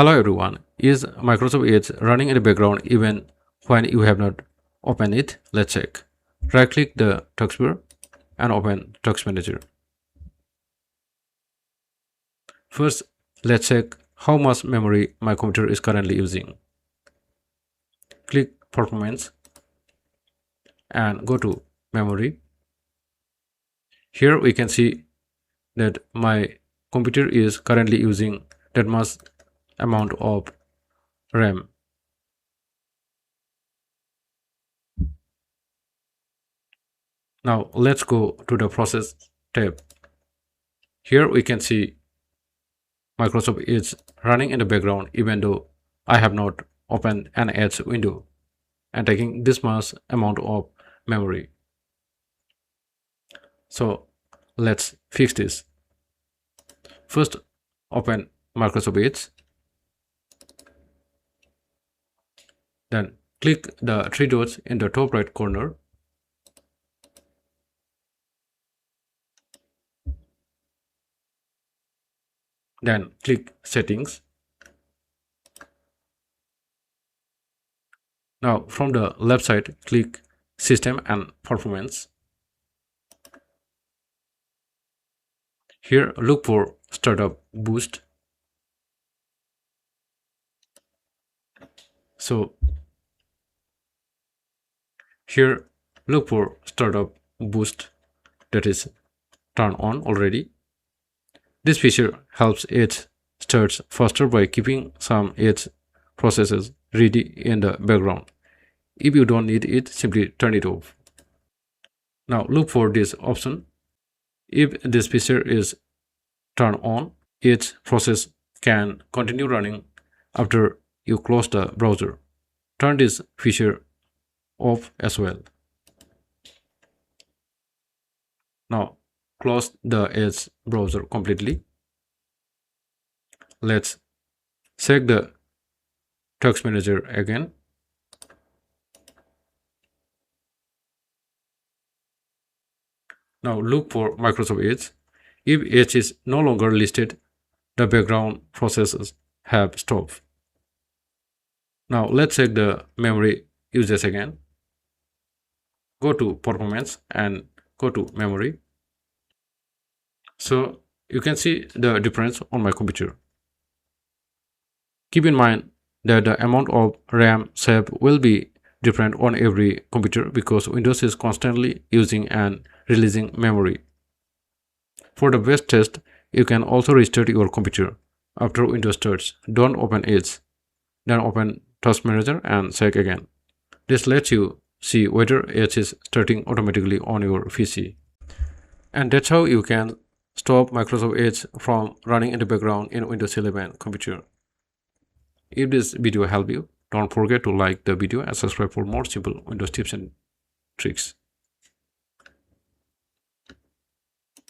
Hello everyone. Is Microsoft Edge running in the background even when you have not opened it? Let's check. Right click the taskbar and open Task Manager. First, let's check how much memory my computer is currently using. Click Performance and go to Memory. Here we can see that my computer is currently using that much amount of RAM. Now let's go to the Process tab. Here we can see Microsoft is running in the background even though I have not opened an Edge window and taking this much amount of memory. So let's fix this. First, open Microsoft Edge. Then click the three dots in the top right corner. Then click Settings. Now from the left side, click System and Performance. Here look for Startup Boost. So here look for Startup Boost, that is turned on already. This feature helps Edge start faster by keeping some Edge processes ready in the background. If you don't need it, simply turn it off. Now look for this option. If this feature is turned on, Edge process can continue running after you close the browser. Turn this feature off as well. Now close the Edge browser completely. Let's check the Task Manager again. Now look for Microsoft Edge. If Edge is no longer listed, the background processes have stopped. Now let's check the memory usage again. Go to Performance and go to Memory. So you can see the difference on my computer. Keep in mind that the amount of RAM saved will be different on every computer because Windows is constantly using and releasing memory. For the best test, you can also restart your computer after Windows starts. Don't open Edge. Then open Task Manager and check again. This lets you see whether Edge is starting automatically on your PC. And that's how you can stop Microsoft Edge from running in the background in Windows 11 computer. If this video helped you, don't forget to like the video and subscribe for more simple Windows tips and tricks.